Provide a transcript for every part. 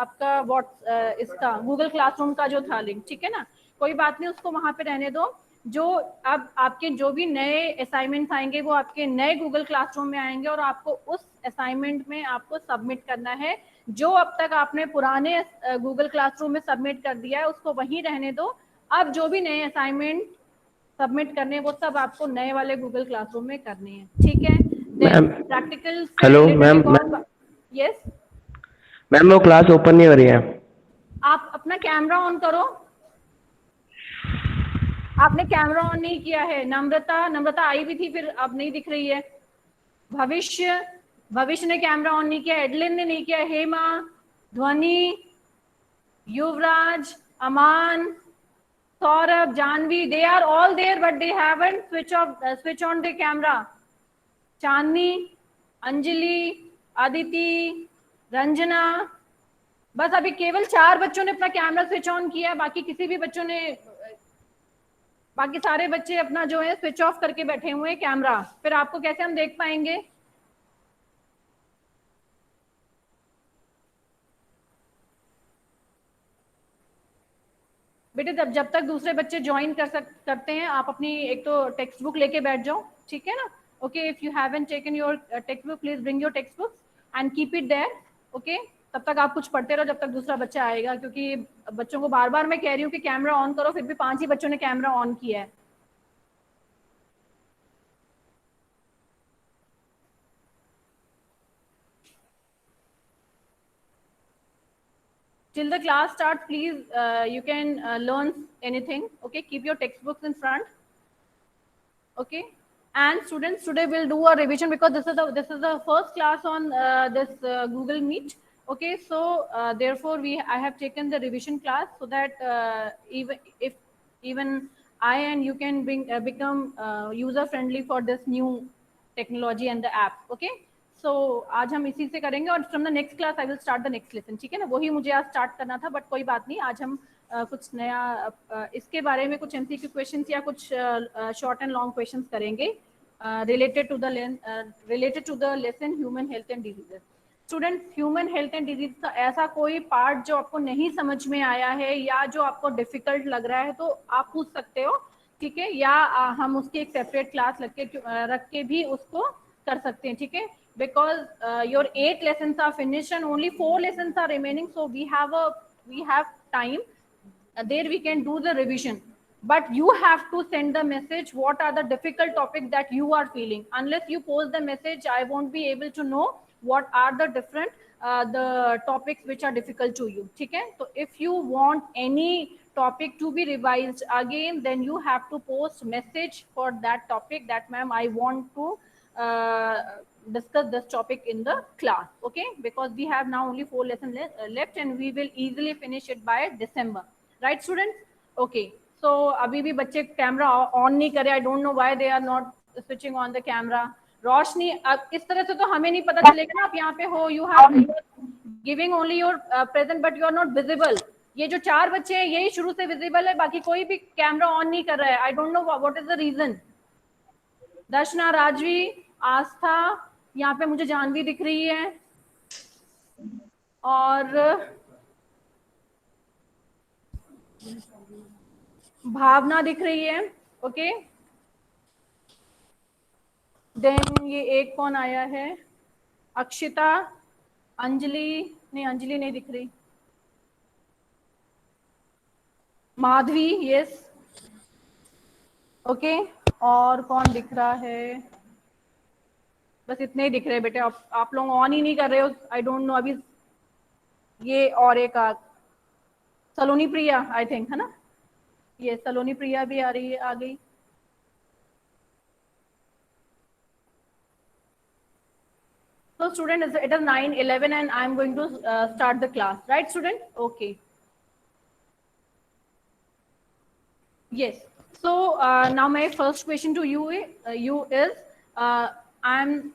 आपका इसका Google classroom का जो था लिंक, ठीक है ना, कोई बात नहीं, उसको वहां पे रहने दो। जो अब आपके जो भी नए असाइनमेंट्स आएंगे वो आपके नए गूगल क्लासरूम में आएंगे और आपको उस असाइनमेंट में आपको सबमिट करना है। जो अब तक आपने पुराने गूगल क्लासरूम में सबमिट कर दिया है उसको वहीं रहने दो। अब जो भी नए असाइनमेंट सबमिट करने हैं वो सब आपको नए वाले गूगल क्लासरूम में करने हैं, ठीक है। देन प्रैक्टिकल से हेलो रिलेटेड मैम। एक और, यस मैम वो क्लास ओपन नहीं हो रही है। आप अपना कैमरा ऑन करो। आपने कैमरा ऑन नहीं किया है। नम्रता आई भी थी, फिर अब नहीं दिख रही है। भविष्य ने कैमरा ऑन नहीं किया, एडलिन ने नहीं किया, हेमा, ध्वनि, युवराज, अमान, Saurabh, Janvi, they are all there, but they haven't switch on the camera. Chandni, Anjali, Aditi, Ranjana, बस अभी केवल 4 बच्चों ने अपना कैमरा स्विच ऑन किया, बाकी सारे बच्चे अपना जो है स्विच ऑफ करके बैठे हुए हैं कैमरा। फिर आपको कैसे हम देख पाएंगे? बेटे जब तक दूसरे बच्चे ज्वाइन करते हैं आप अपनी एक तो टेक्स्ट बुक लेके बैठ जाओ, ठीक है ना। Okay, if you haven't taken your text book, please bring your text book and keep it there. Okay, तब तक आप कुछ पढ़ते रहो जब तक दूसरा बच्चा आएगा, क्योंकि बच्चों को बार बार मैं कह रही हूँ कि कैमरा ऑन करो, फिर भी 5 ही बच्चों ने कैमरा ऑन किया है। Till the class starts, please you can learn anything. Okay, keep your textbooks in front. Okay, and students, today we'll do a revision because this is the first class on this Google Meet. Okay, so therefore I have taken the revision class so that even I and you can become user friendly for this new technology and the app. Okay, so आज हम इसी से करेंगे और from the next class I will start the next lesson, ठीक है ना। वही मुझे आज स्टार्ट करना था, बट कोई बात नहीं, आज हम कुछ नया इसके बारे में कुछ एमसीक्यू क्वेश्चंस या कुछ शॉर्ट एंड लॉन्ग क्वेश्चंस करेंगे related to the lesson human health and diseases. Students, human health and disease का ऐसा कोई पार्ट जो आपको नहीं समझ में आया है या जो आपको डिफिकल्ट लग रहा है तो आप पूछ सकते हो, ठीक है, या हम उसकी एक सेपरेट क्लास रख के भी उसको कर सकते हैं, ठीक है। Because your 8 lessons are finished and only 4 lessons are remaining, so we have time. There we can do the revision, but you have to send the message what are the difficult topics that you are feeling. Unless you post the message, I won't be able to know what are the different the topics which are difficult to you, ठीक है। So if you want any topic to be revised again, then you have to post message for that topic that ma'am I want to discuss this topic in the class. Okay, because we have now only 4 lessons left and we will easily finish it by December, right students? Okay, so अभी भी बच्चे camera on नहीं करे, I don't know why they are not switching on the camera. रोशनी, अब इस तरह से तो हमें नहीं पता चलेगा ना आप यहाँ पे हो, you have giving only your present but you are not visible. ये जो 4 बच्चे हैं यही शुरू से विजिबल है, बाकी कोई भी कैमरा ऑन नहीं कर रहा है। I don't know what is the reason. Darshana, Rajvi, Aastha, यहाँ पे मुझे जानवी दिख रही है और भावना दिख रही है। ओके, देन ये एक कौन आया है, अक्षिता, अंजलि नहीं दिख रही, माधवी, यस, ओके, और कौन दिख रहा है? बस इतने ही दिख रहे हैं बेटे, आप लोग ऑन ही नहीं कर रहे हो, आई डोंट नो। अभी ये और एक सलोनी प्रिया आई थिंक, है ना, ये सलोनी प्रिया भी आ रही है, आ गई। So student, it is 9:11 and I am going to start the class, right student? Okay. Yes. So now my first question to you is I am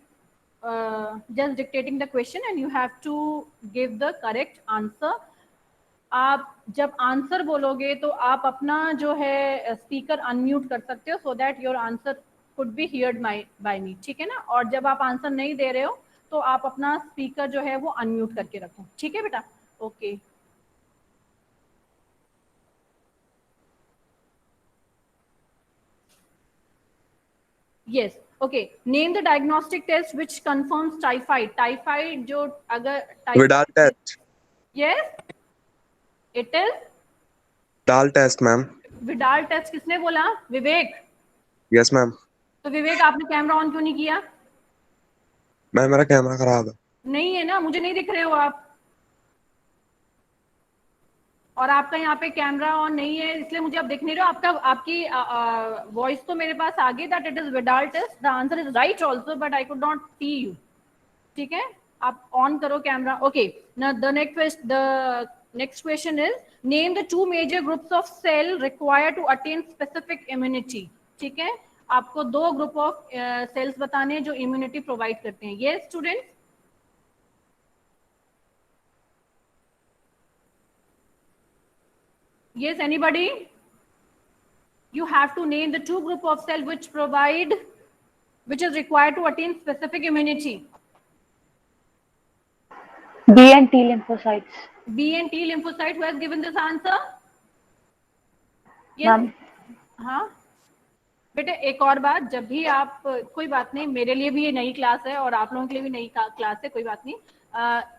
just dictating the question and you have to give the correct answer. आप जब answer बोलोगे तो आप अपना जो है speaker unmute कर सकते हो so that your answer could be heard by me, ठीक है ना। और जब आप आंसर नहीं दे रहे हो तो आप अपना स्पीकर जो है वो अनम्यूट करके रखो, ठीक है बेटा। Okay. Yes. Okay. Name the diagnostic test which confirms typhoid. Typhoid जो अगर Vidal typhoid. test. Yes. It is. Vidal test, ma'am. Vidal test किसने बोला? विवेक. Yes, ma'am. तो विवेक आपने कैमरा ऑन क्यों नहीं किया? मैम मेरा कैमरा खराब है. नहीं है ना, मुझे नहीं दिख रहे हो आप. और आपका यहाँ पे कैमरा ऑन नहीं है इसलिए मुझे अब दिख नहीं रहे हो. आपका आपकी वॉइस तो मेरे पास आ गई that it is Vidal test. The answer is right also but I could not see you. ठीक है, आप ऑन करो camera. Okay, now the next question is name the 2 major groups of cell required to attain specific immunity. ठीक है, आपको 2 group of sales बताने हैं जो इम्यूनिटी प्रोवाइड करते हैं. ये students, yes anybody, you have to name the 2 group of cell which is required to attain specific immunity. B and T lymphocytes. B and T lymphocyte. Who has given this answer? Yes. Ma'am. हाँ बेटे, एक और बात, जब भी आप, कोई बात नहीं, मेरे लिए भी ये नई क्लास है और आप लोगों के लिए भी नई क्लास है, कोई बात नहीं.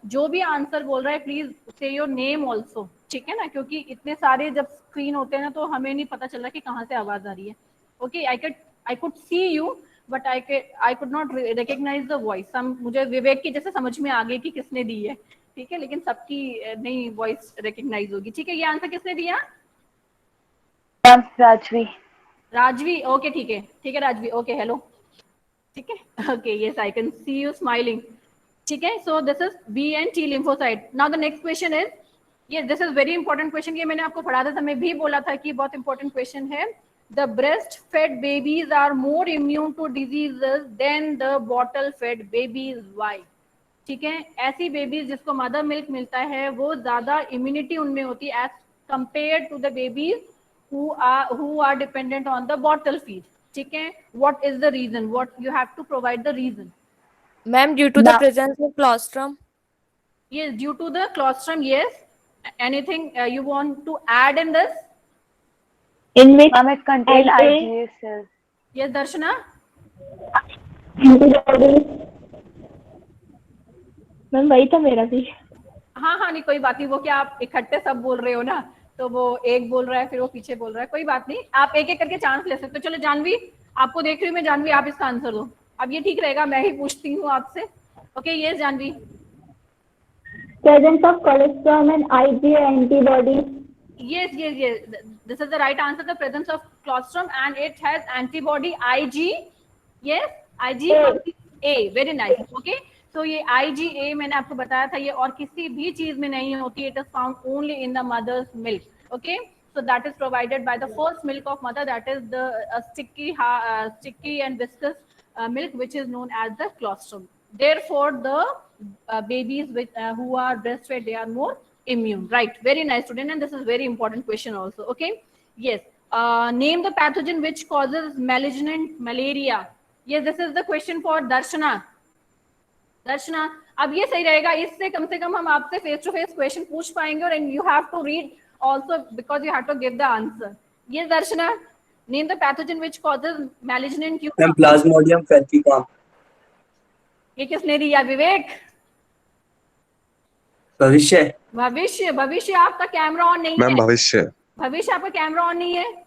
जो भी आंसर बोल रहा है प्लीज से योर नेम ऑल्सो. ठीक है ना, क्योंकि इतने सारे जब स्क्रीन होते हैं ना तो हमें नहीं पता चल रहा कि कहाँ से आवाज आ रही है. Okay, I could see you but I could not recognise the voice. मुझे विवेक की जैसे समझ में आ गई कि किसने दी है, ठीक है, लेकिन सबकी नई वॉइस रिकग्नाइज होगी. ठीक है, ये आंसर किसने दिया? Ma'am, Rajvi. राजवी. ओके, ठीक है, ठीक है राजवी. Okay, hello. ठीक है, okay, yes I can see you smiling. ठीक है, so this is B and T lymphocyte. Now the next question is, ये this is very important question. ये मैंने आपको पढ़ाते समय भी बोला था कि बहुत इंपॉर्टेंट क्वेश्चन है. The breast fed babies are more immune to diseases than the bottle fed babies. Why? ठीक है, ऐसी बेबीज जिसको मदर मिल्क मिलता है वो ज्यादा इम्यूनिटी उनमें होती है as compare to the babies who are dependent on the bottle feed. ठीक है, what is the reason? What you have to provide the reason. Ma'am, due to the presence of colostrum. Yes, due to the colostrum. Yes. Anything you want to add in this? In which ma'am it contains IgA cells. Yes, Darshana. Ma'am वही था मेरा भी. हाँ हाँ, नहीं कोई बात नहीं, वो क्या आप इकट्ठे सब बोल रहे हो ना, तो वो एक बोल रहा है फिर वो पीछे बोल रहा है, कोई बात नहीं, आप एक एक करके चांस ले सकते हो. चलो जानवी, आपको देख रही हूँ मैं. जानवी, आप इसका आंसर दो. अब ये ठीक रहेगा, मैं ही पूछती हूँ आपसे. Okay, yes Janvi. Presence of colostrum and IgA antibodies. Yes, yes, yes. This is the right answer. The presence of colostrum and it has antibody Ig. Yes, IgA. Very nice. Okay. So ये IgA मैंने आपको बताया था, ये और किसी भी चीज में नहीं होती. It is found only in the mother's milk. Okay. So that is provided by the first milk of mother. That is the sticky and viscous milk, which is known as the colostrum. Therefore, the babies who are breastfed, they are more immune. Right. Very nice, student. And this is very important question also. Okay. Yes. Name the pathogen which causes malignant malaria. Yes, this is the question for Darshana. दर्शना, अब ये सही रहेगा, इससे कम से कम हम आपसे face to face question पूछ पाएंगे और you have to read also because you have to give the answer. ये Darshana, name the pathogen which causes malignant ma'am plasmodium falciparum. ये किसने दिया? विवेक. भविष्य. भविष्य. भविष्य, आपका कैमरा ऑन नहीं है. मैम भविष्य. भविष्य, आपका कैमरा ऑन नहीं है.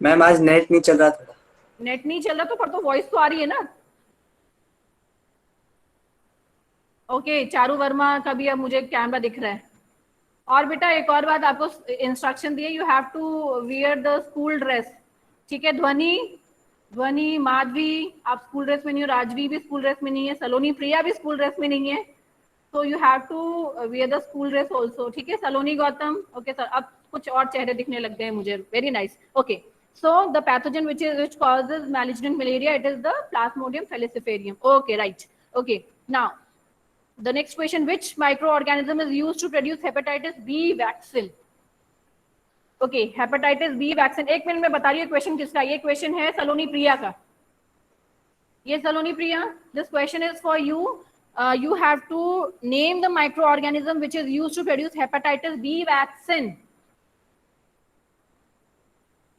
मैम आज नेट नहीं चल रहा था. नेट नहीं चल रहा तो पर तो वॉइस तो आ रही है ना. ओके, चारू वर्मा का भी अब मुझे कैमरा दिख रहा है. और बेटा एक और बात आपको इंस्ट्रक्शन दिए, you have to wear the school dress. ठीक है, ध्वनि, माधवी, आप स्कूल ड्रेस में नहीं हो. राजवी भी स्कूल ड्रेस में नहीं है. सलोनी प्रिया भी स्कूल ड्रेस में नहीं है. तो you have to wear the school dress also. ठीक है, सलोनी गौतम. ओके सर, अब कुछ और चेहरे दिखने लग गए मुझे. Very nice. Okay, so the pathogen which causes malignant malaria, it is the Plasmodium falciparum. Okay, right. Okay, now the next question, which microorganism is used to produce hepatitis B vaccine? Okay, hepatitis B vaccine. एक minute में बता रही हूँ question किसका. ये question है सलोनी प्रिया का. ये Saloni Priya, this question is for you. you have to name the microorganism which is used to produce hepatitis B vaccine.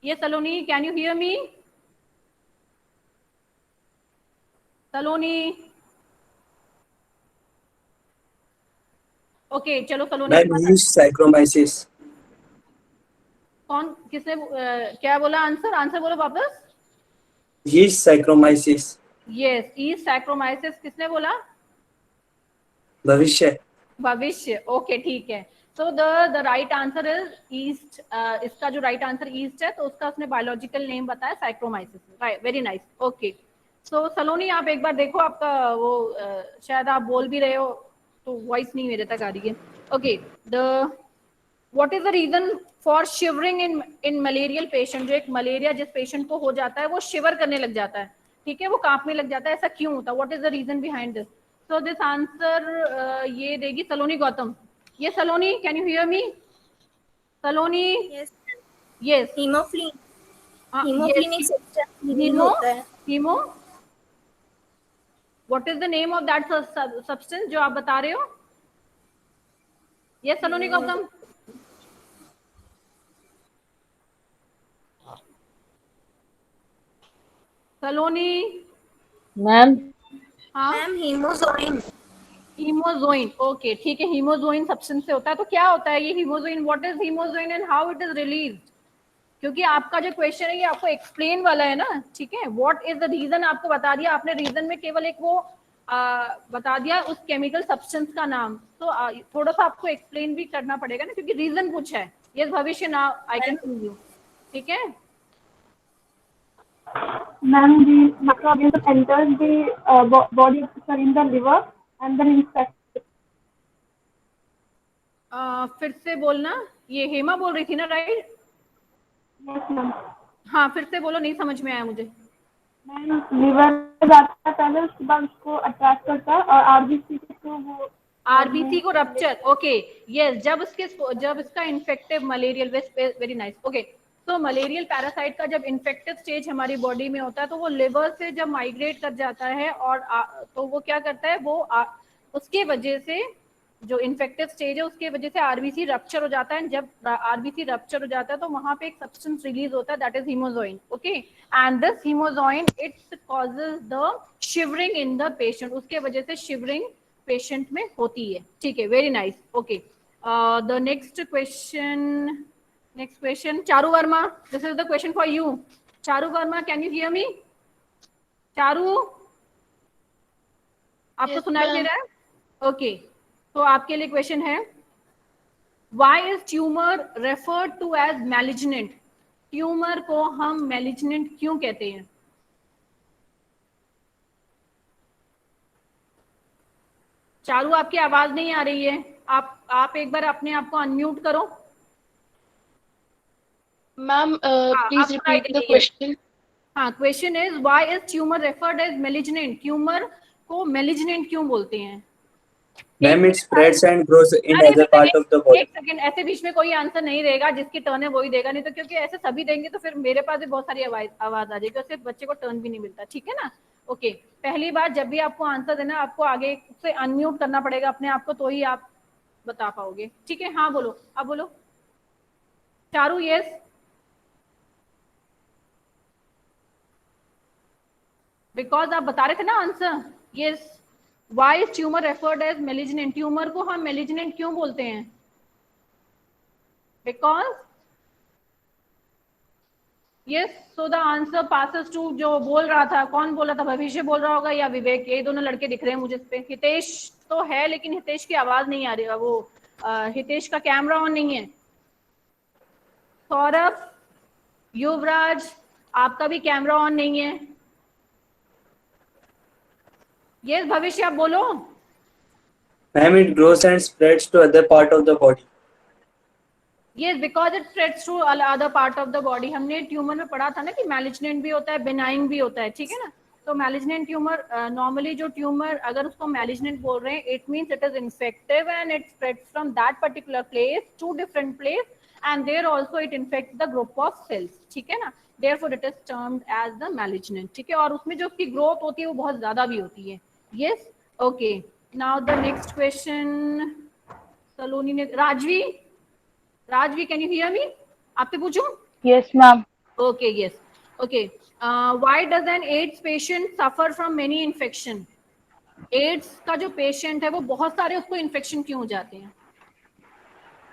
Yes, Saloni, can you hear me? Saloni. Okay, चलो सलोनी मैम yeast saccharomyces. कौन किसने क्या बोला? Answer बोलो वापस. Yeast saccharomyces. Yes, yeast saccharomyces किसने बोला? Bhavishya. Bhavishya. Okay, ठीक है. So the right answer is yeast. इसका जो राइट आंसर ईस्ट है, तो उसका उसने बायोलॉजिकल नेम बताया saccharomyces. Right, very nice. Okay, so Saloni आप एक बार देखो, आपका वो शायद आप बोल भी रहे हो तो वॉइस नहीं मेरे तक आ रही है. Okay, the what is the reason for shivering in malarial patient? जो एक मलेरिया जिस पेशेंट को हो जाता है वो शिवर करने लग जाता है, ठीक है, वो कांपने लग जाता है, ऐसा क्यों होता है? What is the reason behind this? So this answer ये देगी सलोनी गौतम. ये Saloni, can you hear me? Saloni. Yes. Yes. Hemophilin. Hemophilic substance release होता है. Hemo. What is the name of that substance जो आप बता रहे हो? यस सलोनी गौतम. सलोनी. मैम हाँ, मैम hemozoin. हीमोजोइन. ओके, ठीक है, हीमोजोइन सब्सटेंस से होता है. तो क्या होता है ये hemozoin? What is hemozoin and how it is released? क्योंकि आपका जो क्वेश्चन है ये आपको एक्सप्लेन वाला है ना, ठीक है. व्हाट इज द रीजन आपको बता दिया आपने. रीजन में केवल एक वो बता दिया उस केमिकल सब्सटेंस का नाम. तो थोड़ा सा आपको एक्सप्लेन भी करना पड़ेगा ना, क्योंकि रीजन पूछा है. यस भविष्य, now I can see you. ठीक है. Ma'am, the microorganism enters the body in the liver and then infects. फिर से बोलना. ये हेमा बोल रही थी ना, राइट? Yes, ma'am. हाँ, फिर से बोलो, नहीं समझ में आया मुझे. मैम लिवर में जाता है पहले, उसके बाद उसको अटैक करता है और आरबीसी के थ्रू वो आरबीसी को रप्चर. ओके, यस, जब इसका infective malarial, very nice. Okay, तो मलेरियल पैरासाइट का जब इन्फेक्टिव स्टेज हमारी बॉडी में होता है, तो वो लिवर से जब माइग्रेट कर जाता है और तो वो क्या करता है, वो उसके वजह से जो इन्फेक्टिव स्टेज है उसके वजह से आरबीसी रप्चर हो जाता है. जब आरबीसी रप्चर हो जाता है तो वहां पे एक सब्सटेंस रिलीज होता है, that is hemozoin. Okay, and this hemozoin it causes the shivering in the patient. उसके वजह से शिवरिंग पेशेंट में होती है. ठीक है, very nice. Okay, the next question Charu Verma. This is the question for you. Charu Verma, can you hear मी? चारू, आपको सुनाई दे रहा है? ओके, तो आपके लिए क्वेश्चन है, why is tumour referred to as malignant? Tumour को हम मैलिग्नेंट क्यों कहते हैं? चारू, आपकी आवाज नहीं आ रही है. आप एक बार अपने आप को अनम्यूट करो. Ma'am, please repeat the question. हाँ, question is why is tumour referred as malignant? Tumour को मैलिग्नेंट क्यों बोलते हैं? Ma'am, it spreads and grows in other part of the body. एक सेकंड, ऐसे बीच में कोई आंसर नहीं रहेगा. जिसकी टर्न है वही देगा, नहीं तो क्योंकि ऐसे सभी देंगे तो फिर मेरे पास भी बहुत सारी आवाज आ जाएगी, उससे बच्चे को टर्न भी नहीं मिलता. ठीक है ना. ओके, पहली बार जब भी आपको आंसर देना, आपको आगे से अनम्यूट करना पड़ेगा अपने आप को, तो ही आप बता पाओगे. ठीक है, हाँ बोलो, अब बोलो. चारू, यस. बिकॉज आप बता रहे थे ना answer. Yes, why is tumour referred as malignant? Tumour को हम मैलिग्नेंट क्यों बोलते हैं? Because yes. So the answer passes to, जो बोल रहा था, कौन बोला था? भविष्य बोल रहा होगा या विवेक? ये दोनों लड़के दिख रहे हैं मुझे इस पे. हितेश तो है, लेकिन हितेश की आवाज नहीं आ रही है. वो हितेश का कैमरा ऑन नहीं है. सौरभ, युवराज, आपका भी कैमरा ऑन नहीं है. यस भविष्य, आप बोलो. Ma'am, it grows and spreads to other part of the body. Yes, because it spreads through other part of the body. हमने ट्यूमर में पढ़ा था ना कि मैलिग्नेंट भी होता है, बेनाइन भी होता है. ठीक है ना. तो मैलिग्नेंट ट्यूमर, नॉर्मली जो ट्यूमर अगर उसको मैलिग्नेंट बोल रहे हैं, it means it is infective and it spreads from that particular place to different place, and there also it infects the group of cells. ठीक है ना. Therefore it is termed as the malignant. ठीक है, और उसमें जो उसकी growth होती है वो बहुत ज्यादा भी होती है. Yes, okay. Now the next question, Saloni ने Rajvi, can you hear me? आपसे पूछूं? Yes, ma'am. Okay, yes. Okay. Why does an AIDS patient suffer from many infection? AIDS का जो patient है वो बहुत सारे उसको infection क्यों हो जाते हैं?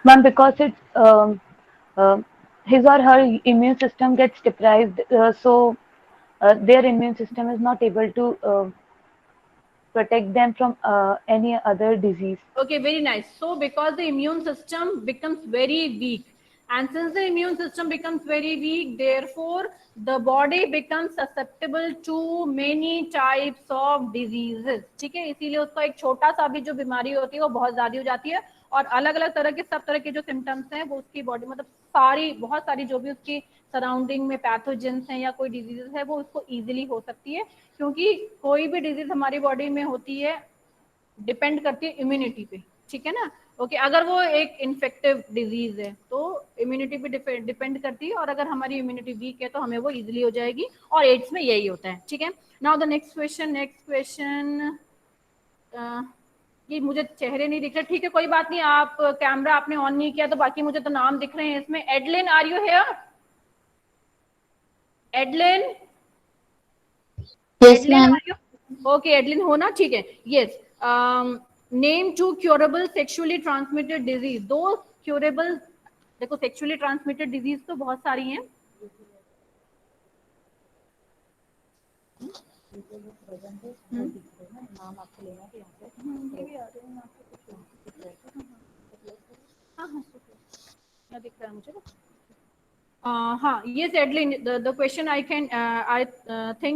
Ma'am, because his or her immune system gets deprived, so their immune system is not able to protect them from any other disease. Okay, very nice. So because the immune system becomes very weak, and since the immune system becomes very weak, therefore the body becomes susceptible to many types of diseases. ठीक है, इसीलिए उसको एक छोटा सा भी जो बीमारी होती है वो बहुत ज्यादा हो जाती है, और अलग अलग तरह के सब तरह के जो सिम्टम्स हैं वो उसकी बॉडी मतलब सारी बहुत सारी जो भी उसकी सराउंडिंग में पैथोजेंस हैं या कोई डिजीजेस है वो उसको इजीली हो सकती है, क्योंकि कोई भी डिजीज हमारी बॉडी में होती है डिपेंड करती है इम्यूनिटी पे, ठीक है ना। ओके, अगर वो एक इन्फेक्टिव डिजीज है तो इम्यूनिटी पे डिपेंड करती है, और अगर हमारी इम्यूनिटी वीक है तो हमें वो इजीली हो जाएगी, और एड्स में यही होता है, ठीक है। नाउ द नेक्स्ट क्वेश्चन, ये मुझे चेहरे नहीं दिख रहे, ठीक है कोई बात नहीं, आप कैमरा आपने ऑन नहीं किया तो बाकी मुझे तो नाम दिख रहे हैं इसमें। Adeline, are you here? Adeline? Yes, ma'am. ओके, एडलिन हो ना, ठीक है। Yes, name 2 curable sexually transmitted disease. दो क्योरेबल, देखो सेक्सुअली ट्रांसमिटेड डिजीज तो बहुत सारी हैं। दिख रहा है मुझे। हाँ, yes, Adeline, the question I think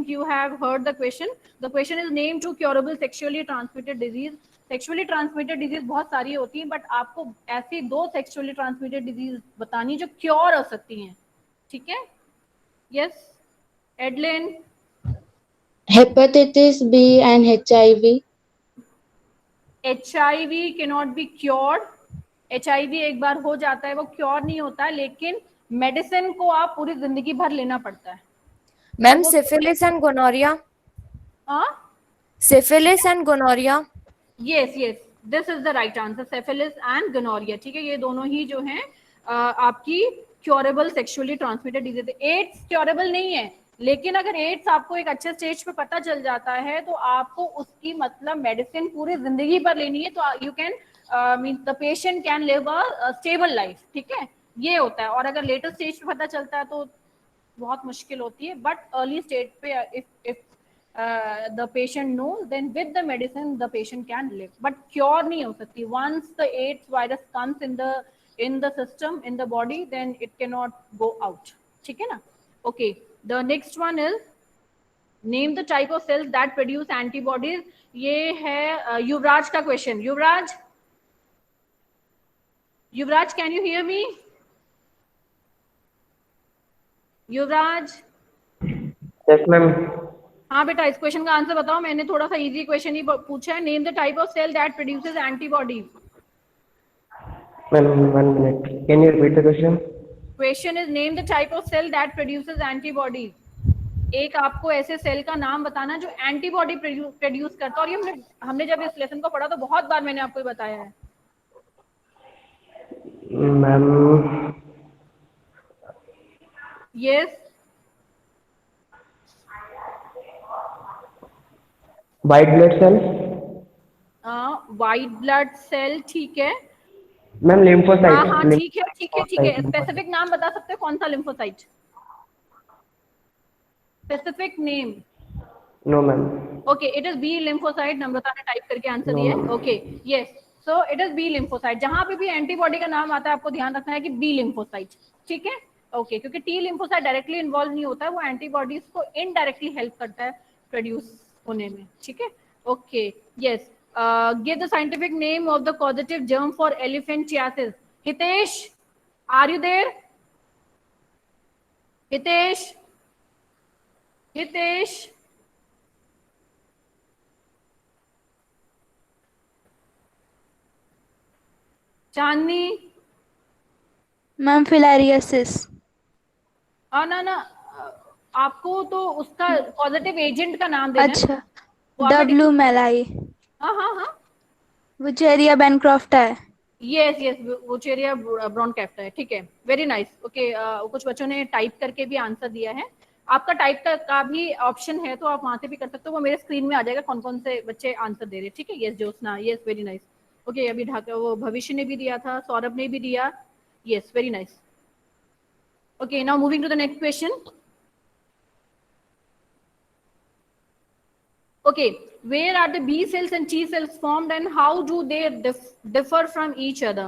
you have heard the question. The question is name 2 curable sexually transmitted disease. Sexually transmitted disease बहुत सारी होती हैं, बट आपको ऐसी 2 sexually transmitted disease बतानी जो क्योर हो सकती हैं, ठीक है। Yes, Adeline? Hepatitis B and HIV. HIV cannot be cured. HIV एक बार हो जाता है वो क्योर नहीं होता है, लेकिन मेडिसिन को आप पूरी जिंदगी भर लेना पड़ता है। Ma'am syphilis and gonorrhoea. Syphilis and gonorrhoea. Yes yes, this is the right answer, syphilis and gonorrhoea, ठीक है। ये दोनों ही जो हैं आपकी क्योरेबल सेक्सुअली ट्रांसमिटेड डिजीज है। एड्स क्योरेबल नहीं है, लेकिन अगर एड्स आपको एक अच्छे स्टेज पे पता चल जाता है तो आपको उसकी मतलब मेडिसिन पूरी जिंदगी भर लेनी है, तो you can mean the patient can live a stable life, ठीक है, ये होता है। और अगर लेटर स्टेज पे पता चलता है तो बहुत मुश्किल होती है, बट अर्ली स्टेज पे if the patient knows, then with the medicine the patient can live, but cure नहीं हो सकती। once the AIDS virus comes in the system, in the body, then it cannot go out, ठीक है ना। okay, the next one is name the type of cells that produce antibodies. ये है युवराज का question. Yuvraj, can you hear me? Yuvraj? Yes ma'am. हाँ बेटा, इस question का आंसर बताओ, मैंने थोड़ा सा इजी क्वेश्चन ही पूछा है। Name the type of cell that produces antibodies. Ma'am 1 minute, can you repeat the question? Question is name the type of cell that produces antibodies. एक आपको ऐसे सेल का नाम बताना जो एंटीबॉडी प्रोड्यूस करता है, और ये हमने जब इस लेसन को पढ़ा तो बहुत बार मैंने आपको बताया है। Ma'am yes, white blood cell. White blood cell, ठीक है मैम लिम्फोसाइट। हाँ हाँ, ठीक है ठीक है ठीक है। स्पेसिफिक नाम बता सकते हो कौन सा lymphocyte? Specific name? No ma'am. Okay, it is B lymphocyte. Namrata ने टाइप करके आंसर दिया है। Okay, yes, so it is B lymphocyte. जहां पे भी एंटीबॉडी का नाम आता है आपको ध्यान रखना है कि बी लिम्फोसाइट, ठीक है। ओके, क्योंकि टी लिम्फोसाइट डायरेक्टली इन्वॉल्व नहीं होता है, वो एंटीबॉडीज को इनडायरेक्टली हेल्प करता है प्रोड्यूस होने में, ठीक है। Okay, yes, give the scientific name of the causative germ for elephantiasis. Hitesh, are you there? Hitesh? Chandni? Ma'am filariasis. ना आपको तो उसका पॉजिटिव एजेंट का नाम देना है। अच्छा, डब्ल्यू मेलाई। हाँ हाँ हाँ, वुचेरिया बैनक्रॉफ्ट है। यस यस, वुचेरिया ब्रॉनकैफ्टा है, ठीक है, वेरी नाइस। ओके, कुछ बच्चों ने टाइप करके भी आंसर दिया है। आपका टाइप का भी ऑप्शन है तो आप वहां से भी कर सकते हो, वो मेरे स्क्रीन में आ जाएगा कौन कौन से बच्चे आंसर दे रहे हैं, ठीक है। Yes Jyotsna, yes very nice. Okay, अभी ढाका वो भविष्य ने भी दिया था, सौरभ ने भी दिया, yes very nice. Okay, now moving to the next question. Okay, where are the B cells and T cells formed and how do they differ from each other?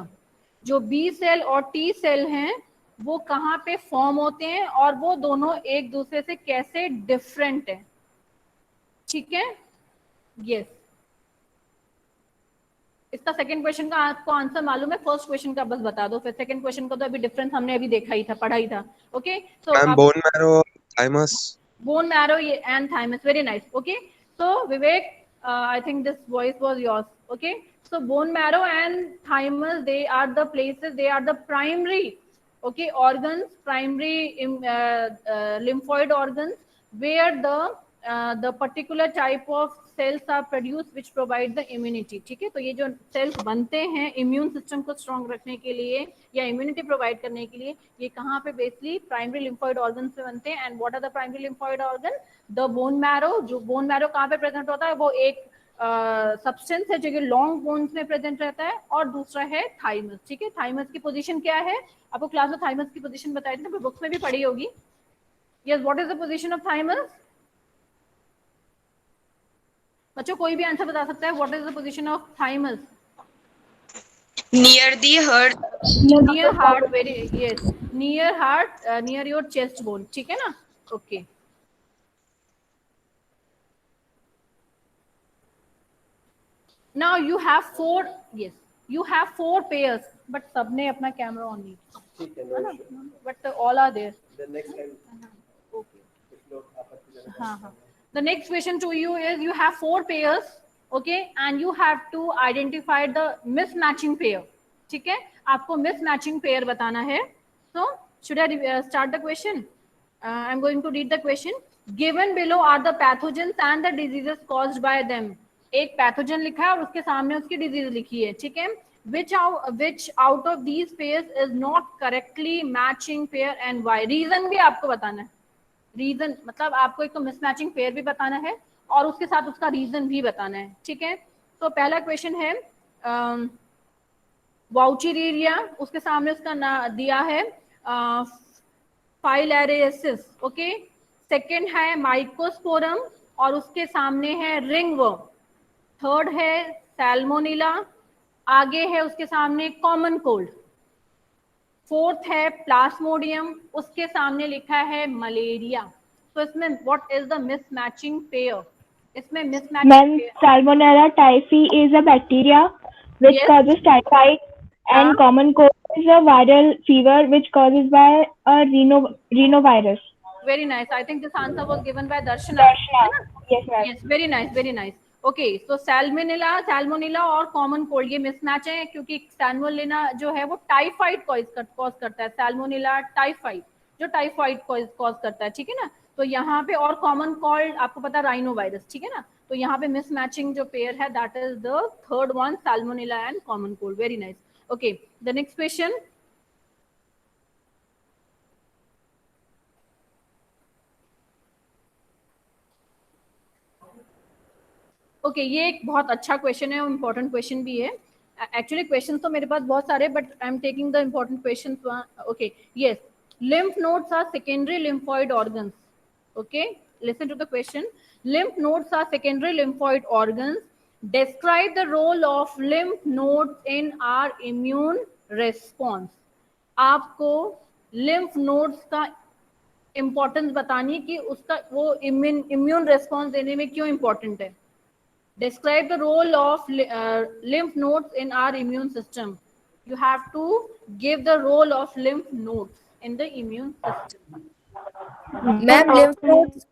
जो B सेल और T सेल हैं वो कहाँ पे form होते हैं और वो दोनों एक दूसरे से कैसे डिफरेंट है, ठीक है। यस, इसका सेकंड क्वेश्चन का आपको आंसर मालूम है, फर्स्ट क्वेश्चन का बस बता दो, फिर सेकंड क्वेश्चन का तो अभी डिफरेंस हमने अभी देखा ही था, पढ़ा ही था। Okay, so ma'am bone marrow, thymus. bone marrow and thymus, very nice. Okay, so Vivek, I think this voice was yours. Okay, so bone marrow and thymus, they are the places, they are the primary, okay, organs, primary lymphoid organs where the particular type of cells are produced which provide the immunity, ठीक है। तो ये जो sales बनते हैं immune system को strong रखने के लिए या इम्यूनिटी प्रोवाइड करने के लिए, ये कहाँ पे बेसिकली प्राइमरी लिम्फॉइड ऑर्गन से बनते हैं। And what are the primary lymphoid organ? The bone marrow. जो बोन मैरो कहाँ पे प्रेजेंट होता है, वो एक सब्सटेंस है जो कि लॉन्ग बोन्स में प्रेजेंट रहता है, और दूसरा है थाइमस, ठीक है। थाइमस की पोजीशन क्या है, आपको क्लास में थाइमस की पोजीशन बताई थी ना, बुक्स में भी पढ़ी होगी। Yes, what is the position of thymus? बच्चों कोई भी आंसर बता सकता है, what is the position of thymus? Near the heart. Near heart, very yes, near heart, near your chest bone, ठीक है ना। Okay, now you have four, yes you have four pairs, but सबने अपना camera on नहीं, ठीक है ना, but all are there. हाँ हाँ, the next question to you is you have four pairs, okay, and you have to identify the mismatching pair, ठीक है। आपको mismatching pair बताना है। So should I start the question? I'm going to read the question. Given below are the pathogens and the diseases caused by them. एक pathogen लिखा है और उसके सामने उसकी डिजीज लिखी है, ठीक है। Which out of these pairs is not correctly matching pair and why? Reason भी आपको बताना है। रीजन मतलब आपको एक तो मिसमैचिंग पेयर भी बताना है और उसके साथ उसका रीजन भी बताना है, ठीक है। तो पहला क्वेश्चन है वाउचीरिया, उसके सामने उसका दिया है फाइलेरियसिस, ओके। सेकंड है माइकोस्पोरम और उसके सामने है रिंगवर्म। थर्ड है सैल्मोनेला, आगे है उसके सामने कॉमन कोल्ड। फोर्थ है प्लाज्मोडियम, उसके सामने लिखा है मलेरिया। तो इसमें what is the mismatching pair? इसमें mismatching pair, Salmonella typhi is a bacteria which Yes. causes typhoid, and common cold is a viral fever which causes by a rhinovirus. Very nice. I think this answer was given by Darshana, है ना? Yes, ma'am. Yes, very nice, very nice. Okay, so salmonella और common cold ये mismatch है क्योंकि Salmonella जो है वो typhoid cause करता है, सैल्मोनेला टाइफाइड जो टाइफाइड कॉज करता है, ठीक है ना। तो यहाँ पे और कॉमन कोल्ड आपको पता है राइनो वायरस, ठीक है ना। तो यहाँ पे मिसमैचिंग जो पेयर है that is the third one, Salmonella and common cold, very nice. Okay, the next question. Okay, ये एक बहुत अच्छा क्वेश्चन है और इम्पोर्टेंट क्वेश्चन भी है। एक्चुअली क्वेश्चन तो मेरे पास बहुत सारे, but I am taking the important question. Okay, yes, lymph nodes are secondary lymphoid organs. Okay, listen to the question. Lymph nodes are secondary lymphoid organs. Describe the role of lymph nodes in our immune response. आपको lymph nodes का importance बतानी कि उसका वो immune response देने में क्यों important है। Describe the role of lymph nodes in our immune system. You have to give the role of lymph nodes in the immune system. Ma'am, lymph nodes.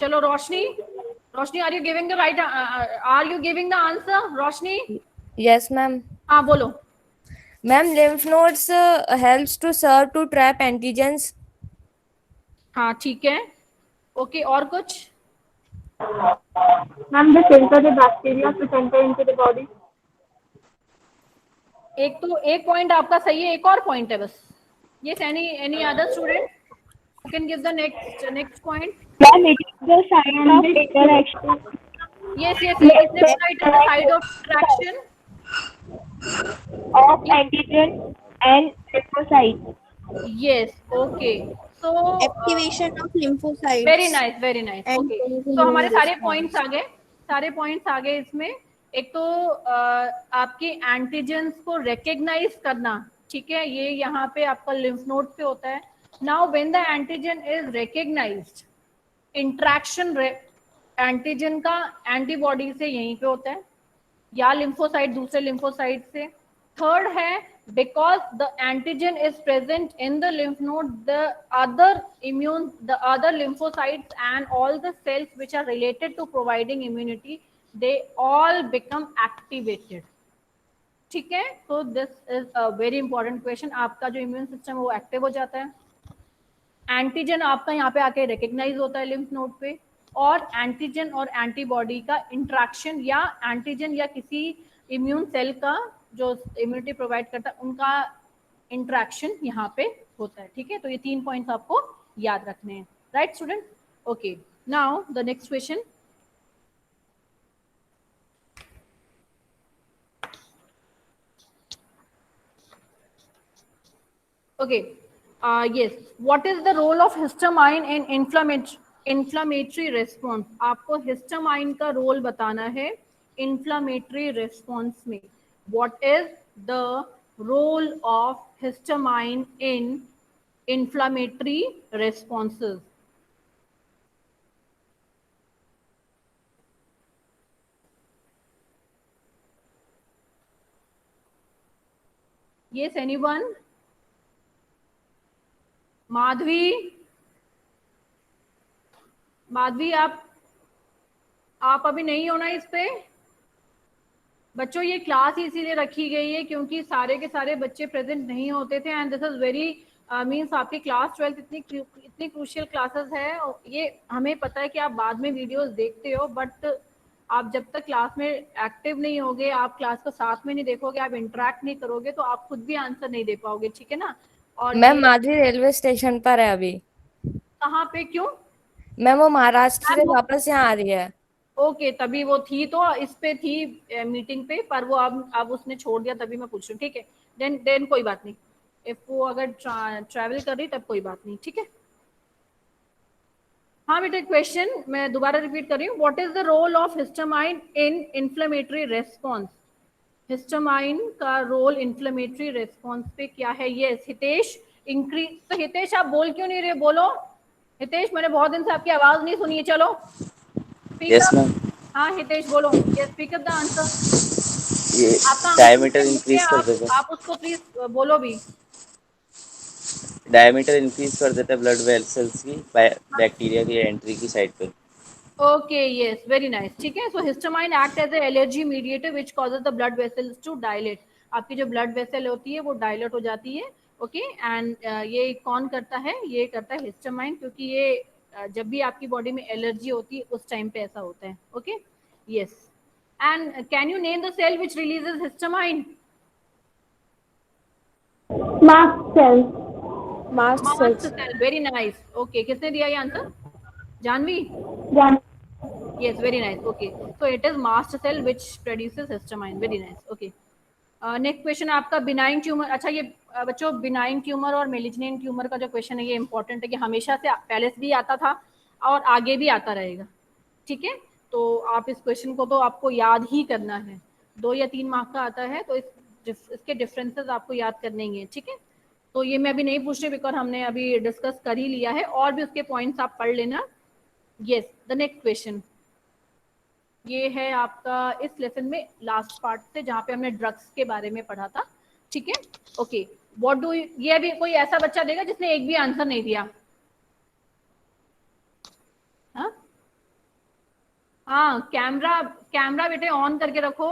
चलो रोशनी, are you giving the right? Are you giving the answer, Roshni? Yes, ma'am. हाँ बोलो। Ma'am, lymph nodes helps to serve to trap antigens. हाँ ठीक है, okay, और कुछ? Ma'am, they filter the bacteria to enter into the body. एक point आपका सही है, एक और पॉइंट है बस. Yes, any other student who can give the next point? Ma'am, it is the sign of interaction. Yes, इसने बोला it is the side of interaction Of antigen and lymphocyte. Yes, okay. So Activation of lymphocytes. very nice. And Okay. there is So हमारे immune सारे response. points आ गए इसमें. एक तो आपके antigens को रिकग्नाइज करना, ठीक है, ये यहाँ पे आपका लिम्फ नोड पे होता है. Now when the antigen is recognised, interaction antigen का एंटीबॉडी से यहीं पे होता है या लिम्फोसाइट दूसरे लिम्फोसाइट से. थर्ड है because the antigen is present in the lymph node, the other lymphocytes and all the cells which are related to providing immunity, they all become activated. ठीक है, so this is a very important question. आपका जो immune system वो active हो जाता है. Antigen आपका यहाँ पे आके रिकग्नाइज होता है लिम्फ नोड पे, और एंटीजन और एंटीबॉडी का इंट्रैक्शन या एंटीजन या किसी इम्यून सेल का जो इम्यूनिटी प्रोवाइड करता है उनका इंट्रैक्शन यहाँ पे होता है. ठीक है, तो ये 3 पॉइंट्स आपको याद रखने हैं. Right student? Okay, now the next question. Okay, yes, what is the role of histamine in inflammatory response? आपको histamine का रोल बताना है inflammatory response में. What is the role of histamine in inflammatory responses? Yes, anyone? Madhavi, आप अभी नहीं हो ना इस पे? बच्चों ये क्लास इसीलिए रखी गई है क्योंकि सारे के सारे बच्चे प्रेजेंट नहीं होते थे, and this is very means आपकी क्लास 12 इतनी क्रूशियल क्लासेस है. ये हमें पता है कि आप बाद में वीडियोस देखते हो, बट आप जब तक क्लास में एक्टिव नहीं होगे, आप क्लास को साथ में नहीं देखोगे, आप इंटरेक्ट नहीं करोगे, तो आप खुद भी आंसर नहीं दे पाओगे. ठीक है ना? और मैम माधवी रेलवे स्टेशन पर है अभी. कहाँ पे? क्यों मैम वो महाराष्ट्र से वापस यहाँ आ रही है. ओके, तभी वो थी तो इस पे थी मीटिंग पे, पर वो अब उसने छोड़ दिया, तभी मैं पूछ रही हूँ. ठीक है, देन कोई बात नहीं. इफ वो अगर ट्रैवल कर रही तब कोई बात नहीं. ठीक है, हाँ बेटा, क्वेश्चन मैं दोबारा रिपीट कर रही हूँ. What is the role of histamine in inflammatory response? Histamine का रोल इन्फ्लेमेटरी रेस्पॉन्स पे क्या है? यस, हितेश. इंक्रीज. तो हितेश आप बोल क्यों नहीं रहे? बोलो हितेश, मैंने बहुत दिन से आपकी आवाज नहीं सुनी है. चलो यस मैम. हाँ हितेश बोलो. Yes, pick up the answer. ये आपका डायमीटर इंक्रीज कर देता है. आप उसको प्लीज बोलो भी. डायमीटर इंक्रीज कर देता है ब्लड वेसल्स की बैक्टीरिया की एंट्री की साइड पे. Okay, yes, very nice. ठीक है, so histamine act as a allergy mediator which causes the blood vessels to dilate. आपकी जो ब्लड वेसल होती है वो डायलेट हो जाती है. ओके, एंड ये कौन करता है? ये करता है हिस्टामाइन, क्योंकि ये जब भी आपकी बॉडी में एलर्जी होती है उस टाइम पे ऐसा होता है. Okay, yes. And can you name the cell which releases histamine? Mast cell. Mast cell. Very nice. Okay, किसने दिया ये आंसर? Janvi? Gan- Yes, very nice. Okay, so it is mast cell which produces histamine. Very nice. Okay. Next question आपका benign tumour. अच्छा, ये बच्चों benign tumour और malignant tumour का जो क्वेश्चन है ये इंपॉर्टेंट है कि हमेशा से पहले से भी आता था और आगे भी आता रहेगा. ठीक है, तो आप इस क्वेश्चन को तो आपको याद ही करना है. 2 या 3 मार्क का आता है, तो इसके डिफरेंसेस आपको याद करने ही है. ठीक है, तो ये मैं अभी नहीं पूछ रही बिकॉज हमने अभी डिस्कस कर ही लिया है, और भी उसके पॉइंट्स आप पढ़ लेना. यस, द नेक्स्ट क्वेश्चन ये है आपका इस लेसन में लास्ट पार्ट से, जहाँ पे हमने ड्रग्स के बारे में पढ़ा था. ठीक है, ओके. व्हाट डू ये अभी कोई ऐसा बच्चा देगा जिसने एक भी आंसर नहीं दिया? हाँ, कैमरा बेटे ऑन करके रखो.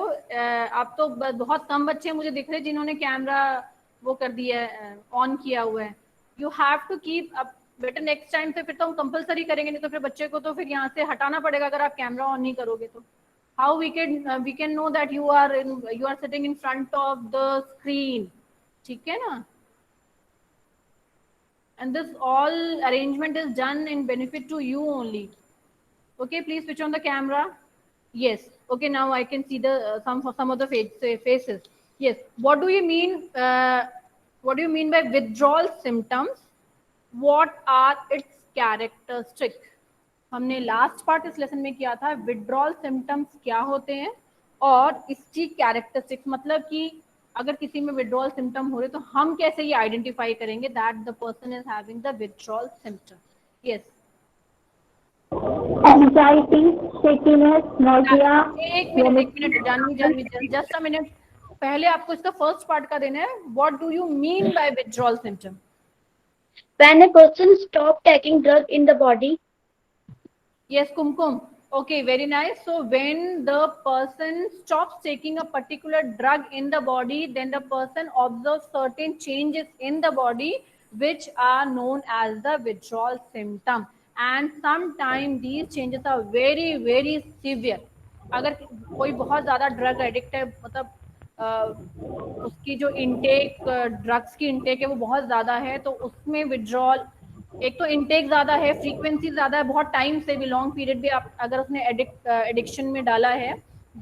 आप तो बहुत कम बच्चे मुझे दिख रहे जिन्होंने कैमरा वो कर दिया है, ऑन किया हुआ है. You have to keep better next time से फिर तो हम कंपलसरी करेंगे, नहीं तो फिर बच्चे को तो फिर यहाँ से हटाना पड़ेगा अगर आप कैमरा ऑन नहीं करोगे तो। How we can know that you are sitting in front of the screen, ठीक है ना? And this all arrangement is done in benefit to you only. Okay, please switch on the camera. Yes. Okay, now I can see the some of the faces. Yes. What do you mean? What do you mean by withdrawal symptoms? What are its characteristics? हमने last part इस lesson में किया था withdrawal symptoms क्या होते हैं और इसकी कैरेक्टरिस्टिक्स, मतलब कि अगर किसी में विड्रॉल सिम्टम हो रहे तो हम कैसे ये आइडेंटिफाई करेंगे that the person is having the withdrawal symptom. Yes, anxiety, shakiness, nausea. एक minute Janhvi just a minute, पहले आपको इसका फर्स्ट पार्ट का देना है. What do you mean by withdrawal symptom? When a person stop taking drug in the body. Yes, Kumkum. Okay, very nice. So when the person stops taking a particular drug in the body, then the person observes certain changes in the body which are known as the withdrawal symptom. And sometimes these changes are very, very severe. अगर कोई बहुत ज़्यादा drug addict है, मतलब उसकी जो intake drugs की intake है वो बहुत ज़्यादा है, तो उसमें विड्रॉल, एक तो इंटेक ज़्यादा है, फ्रीक्वेंसी ज़्यादा है, बहुत टाइम से भी, लॉन्ग पीरियड भी आप अगर उसने एडिक्शन में डाला है,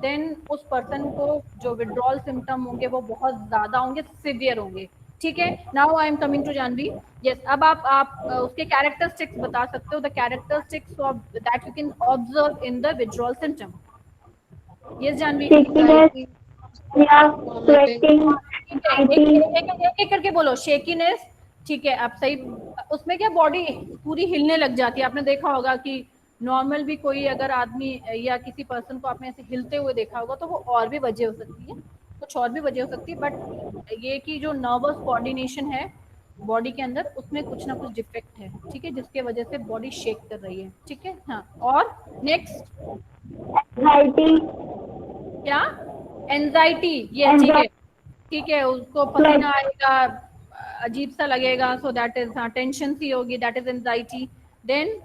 देन उस पर्सन को जो विड्रॉल सिम्टम होंगे वो बहुत ज़्यादा होंगे, सिवियर होंगे. ठीक है, now I am coming to Janvi. Yes, अब आप उसके कैरेक्टरिस्टिक्स बता सकते हो, the characteristics of that you can observe in the withdrawal symptom. Yes Janvi. एक करके बोलो. शेकीनेस, ठीक है, आप सही. उसमें क्या बॉडी पूरी हिलने लग जाती है. आपने देखा होगा कि नॉर्मल भी कोई अगर आदमी या किसी पर्सन को आपने ऐसे हिलते हुए देखा होगा तो वो और भी वजह हो सकती है, कुछ और भी वजह हो सकती है, बट ये कि जो नर्वस कोऑर्डिनेशन है बॉडी के अंदर उसमें कुछ ना कुछ डिफेक्ट है, ठीक है, जिसके वजह से बॉडी शेक कर रही है. ठीक है, हाँ. और नेक्स्ट क्या? एंजाइटी. ये ठीक है, ठीक है, उसको पसीना आएगा, अजीब सा लगेगा, सो दैट इज टेंशन सी होगी, that is anxiety. Then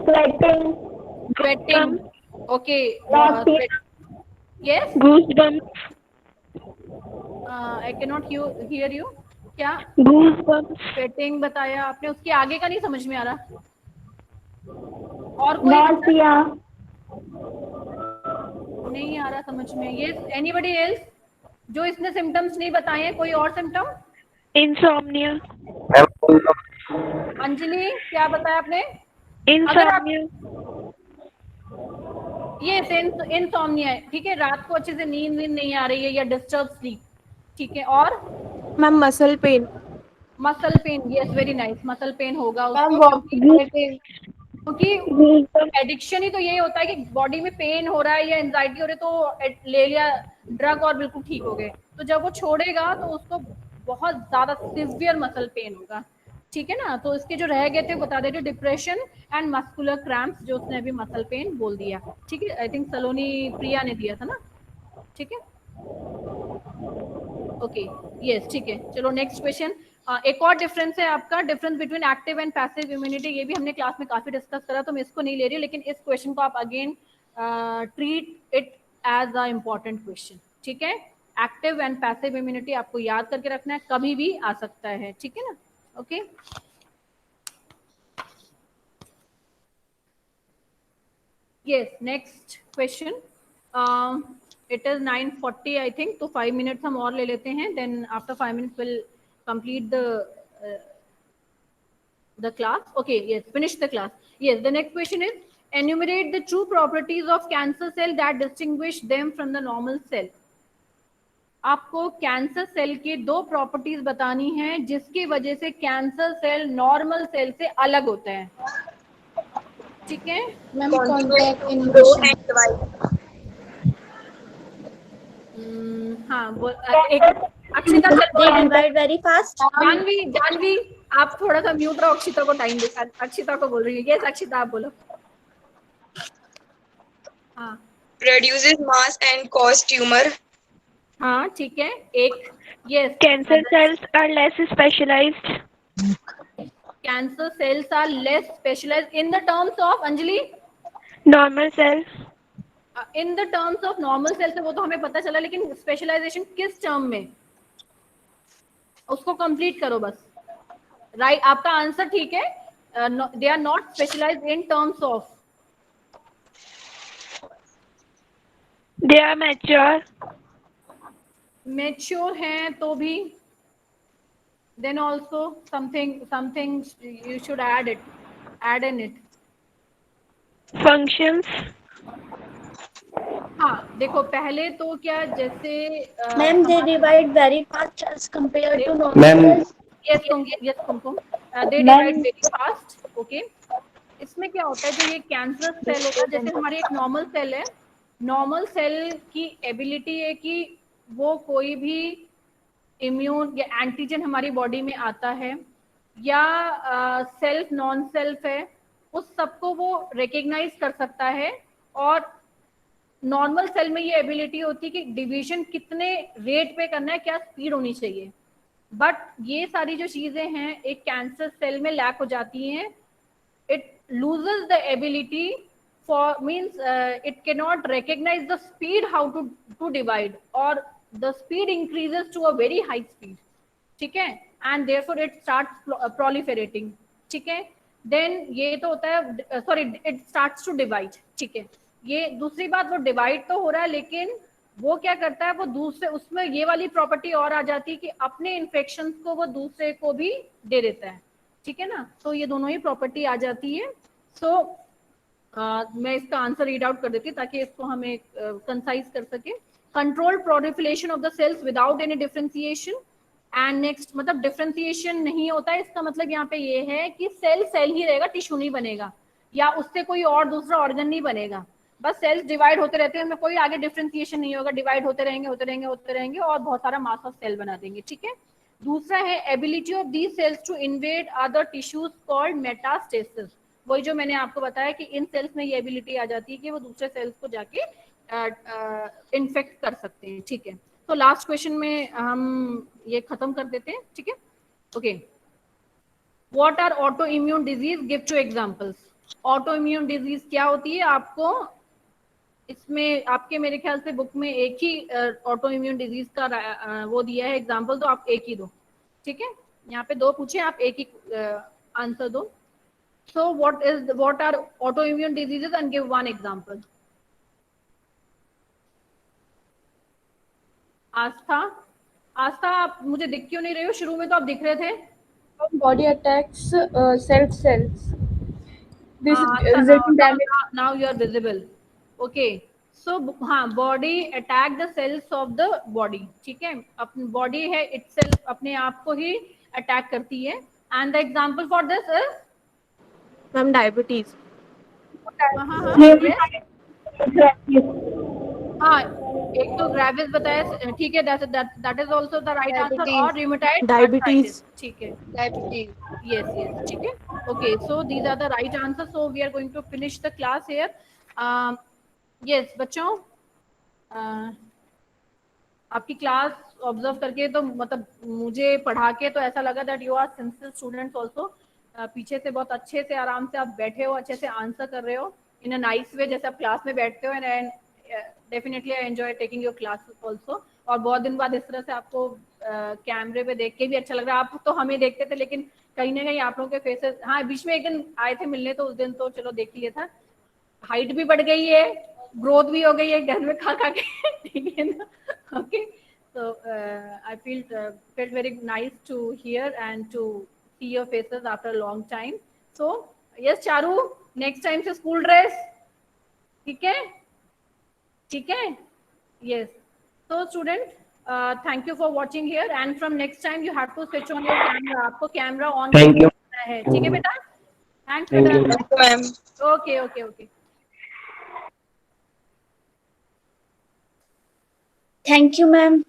sweating. Okay. Yes, Goosebumps. I can not hear you. क्या? Goosebumps. स्वेटिंग बताया आपने, उसके आगे का नहीं समझ में आ रहा. और कोई नहीं आ रहा समझ में. ये एनीबडी एल्स जो इसने सिम्टम्स नहीं बताए हैं? कोई और सिम्टम? Insomnia. अंजलि, क्या बताया आपने? Insomnia. ये इंसोम्निया है, ठीक है, रात को अच्छे से नींद नहीं आ रही है या डिस्टर्ब स्लीप. ठीक है, और ma'am muscle pain. Muscle pain, yes, very nice. Muscle pain होगा क्योंकि एडिक्शन ही तो यही होता है कि बॉडी में पेन हो रहा है या एंजाइटी हो रही है तो ले लिया ड्रग और बिल्कुल ठीक हो गए. तो जब वो छोड़ेगा तो उसको बहुत ज्यादा सिवियर मसल पेन होगा. ठीक है ना? तो इसके जो रह गए थे बता देते, डिप्रेशन एंड मस्कुलर क्रैम्प्स, जो उसने अभी मसल पेन बोल दिया. ठीक है, आई थिंक सलोनी प्रिया ने दिया था ना. ठीक है, ओके, यस, ठीक है. चलो नेक्स्ट क्वेश्चन. एक और डिफरेंस है आपका, difference between active and passive immunity. ये भी हमने क्लास में काफी डिस्कस करा तो मैं इसको नहीं ले रही, लेकिन इस क्वेश्चन को आप again treat it as a important question. ठीक है, एक्टिव एंड पैसिव इम्यूनिटी आपको याद करके रखना है, कभी भी आ सकता है. ठीक है ना? Okay. Yes, next question. It is 9:40 I think, तो 5 मिनट्स हम और ले लेते हैं, then after 5 minutes will complete the class. Okay, yes, finish the class. Yes, the next question is enumerate the true properties of cancer cell that distinguish them from the normal cell. आपको cancer cell के 2 properties बतानी है जिसकी वजह से cancer cell normal cell से अलग होता है. ठीक है मैम, कॉन्टैक्ट इन्वेशन. हाँ, एक अक्षिता वेरी फास्ट. जानवी आप थोड़ा सा म्यूट रहो, अक्षिता को टाइम दे. अक्षिता को बोल रही है. यस अक्षिता, आप बोलो. हाँ, produces mass and cause tumour. हाँ, ठीक है. एक, yes, Cancer cells are less specialized. cancer cells are less specialized in the terms of Anjali, normal cell, in the terms of normal cells है वो तो हमें पता चला, लेकिन स्पेशलाइजेशन किस टर्म में, उसको कंप्लीट करो बस. राइट, आपका आंसर ठीक है. They are not specialised in terms of. they are mature, mature हैं तो भी, then also something you should add in it. functions, हाँ देखो पहले तो क्या, जैसे Ma'am, they divide very fast as compared to normal Ma'am, cells. yes Kumkum, they divide very fast. Okay, इसमें क्या होता है, जो ये कैंसर सेल होता है, जैसे हमारी एक नॉर्मल सेल है, नॉर्मल सेल की एबिलिटी है कि वो कोई भी इम्यून या एंटीजन हमारी बॉडी में आता है या सेल्फ नॉन सेल्फ है, उस सबको वो रिकग्नाइज कर सकता है. और नॉर्मल सेल में ये एबिलिटी होती है कि डिवीजन कितने रेट पे करना है, क्या स्पीड होनी चाहिए. बट ये सारी जो चीजें हैं एक कैंसर सेल में लैक हो जाती हैं. It loses the ability for means it cannot recognize the speed how to divide, or the speed increases to a very high speed. ठीक है, and therefore it starts proliferating. ठीक है, then ये तो होता है, sorry, it starts to divide. ठीक है, ये दूसरी बात, वो डिवाइड तो हो रहा है, लेकिन वो क्या करता है, वो दूसरे, उसमें ये वाली प्रॉपर्टी और आ जाती है कि अपने इन्फेक्शन को वो दूसरे को भी दे देता है. ठीक है ना, तो ये दोनों ही प्रॉपर्टी आ जाती है. सो मैं इसका आंसर रीड आउट कर देती हूँ ताकि इसको हमें कंसाइज कर सके. Control proliferation of the cells without any differentiation. And next, मतलब डिफरेंशिएशन नहीं होता है, इसका मतलब यहाँ पे ये है कि सेल सेल ही रहेगा, टिश्यू नहीं बनेगा या उससे कोई और दूसरा ऑर्गन नहीं बनेगा. बस सेल्स डिवाइड होते रहते हैं, उनमें कोई आगे डिफरेंशिएशन नहीं होगा, डिवाइड होते रहेंगे और बहुत सारा मास ऑफ सेल बना देंगे. ठीक है. दूसरा है ability of these cells to invade other tissues called metastasis. वही जो मैंने आपको बताया कि इन सेल्स में ये एबिलिटी आ जाती है कि वो दूसरे सेल्स को जाके इन्फेक्ट कर सकते हैं. ठीक है, तो लास्ट क्वेश्चन में हम ये खत्म कर देते हैं. ठीक है. Okay, what are auto immune disease, give 2 examples. Auto immune disease क्या होती है, आपको इसमें आपके मेरे ख्याल से बुक में एक ही ऑटो इम्यून डिजीज का वो दिया है एग्जांपल, तो आप एक ही दो. ठीक है, यहाँ पे 2 पूछे, आप एक ही आंसर दो. So what are autoimmune diseases and give 1 example. आस्था, आप मुझे दिख क्यों नहीं रहे हो, शुरू में तो आप दिख रहे थे. Body attacks cells. This now you are visible. Okay, so हाँ, body attack the cells of the body. ठीक है, अपनी body है itself अपने आप को ही अटैक करती है. And the example for this is Ma'am, diabetes. हाँ, एक तो ग्रेविस बताया. ठीक है, that is also the right answer. और rheumatoid Diabetes. ठीक है, diabetes. Yes. ठीक है. Okay, so these are the right answers. So we are going to finish the class here. Yes, बच्चों, आपकी क्लास ऑब्जर्व करके तो मतलब मुझे पढ़ा के तो ऐसा लगा that you are sincere students also. पीछे से बहुत अच्छे से आराम से आप बैठे हो, अच्छे से आंसर कर रहे हो इन अ नाइस वे, जैसे आप क्लास में बैठते हो. And definitely I enjoy taking your class also. और बहुत दिन बाद इस तरह से आपको कैमरे पे देख के भी अच्छा लग रहा है. आप तो हमें देखते थे, लेकिन कहीं ना कहीं आप लोगों के फेसेस, हाँ बीच में एक दिन आए थे मिलने, तो उस दिन तो चलो देख लिया था. हाइट भी बढ़ गई है, ग्रोथ भी हो गई है घर में खा के. ठीक है ना. Okay, so I felt very nice to hear and to see your faces after a long time. So yes, Charu, next time से school dress. ठीक है. Yes. So student, thank you for watching here, and from next time you have to switch on your camera. आपको camera on Thank you. है. ठीक है बेटा. Thanks Thank बेटा. you. ma'am. Okay. Thank you, ma'am.